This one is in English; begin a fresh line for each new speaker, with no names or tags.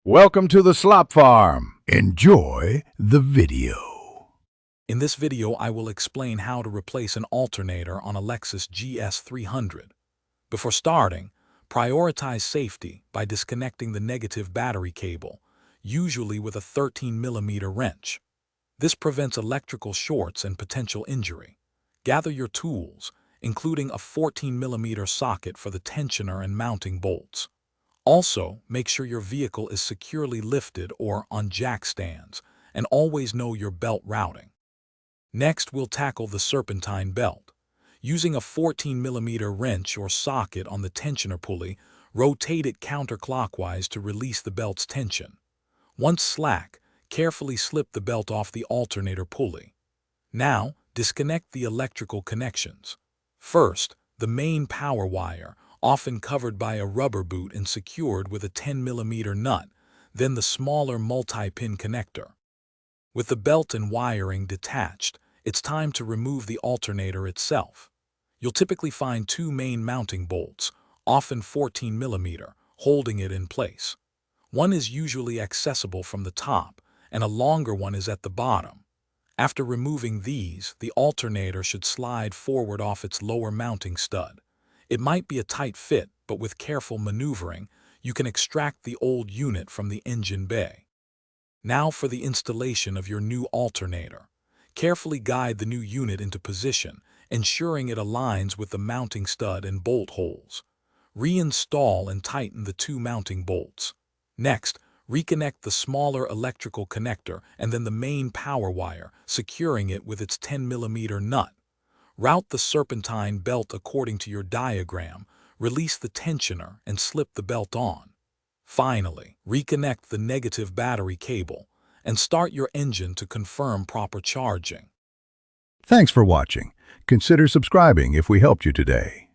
Welcome to the Slop Farm. Enjoy the video.
In this video, I will explain how to replace an alternator on a Lexus GS300. Before starting, prioritize safety by disconnecting the negative battery cable, usually with a 13mm wrench. This prevents electrical shorts and potential injury. Gather your tools, including a 14mm socket for the tensioner and mounting bolts. Also, make sure your vehicle is securely lifted or on jack stands, and always know your belt routing. Next, we'll tackle the serpentine belt. Using a 14mm wrench or socket on the tensioner pulley, rotate it counterclockwise to release the belt's tension. Once slack, carefully slip the belt off the alternator pulley. Now, disconnect the electrical connections. First, the main power wire, often covered by a rubber boot and secured with a 10mm nut, then the smaller multi-pin connector. With the belt and wiring detached, it's time to remove the alternator itself. You'll typically find two main mounting bolts, often 14mm, holding it in place. One is usually accessible from the top, and a longer one is at the bottom. After removing these, the alternator should slide forward off its lower mounting stud. It might be a tight fit, but with careful maneuvering, you can extract the old unit from the engine bay. Now for the installation of your new alternator. Carefully guide the new unit into position, ensuring it aligns with the mounting stud and bolt holes. Reinstall and tighten the two mounting bolts. Next, reconnect the smaller electrical connector and then the main power wire, securing it with its 10mm nut. Route the serpentine belt according to your diagram, release the tensioner, and slip the belt on. Finally, reconnect the negative battery cable and start your engine to confirm proper charging.
Thanks for watching. Consider subscribing if we helped you today.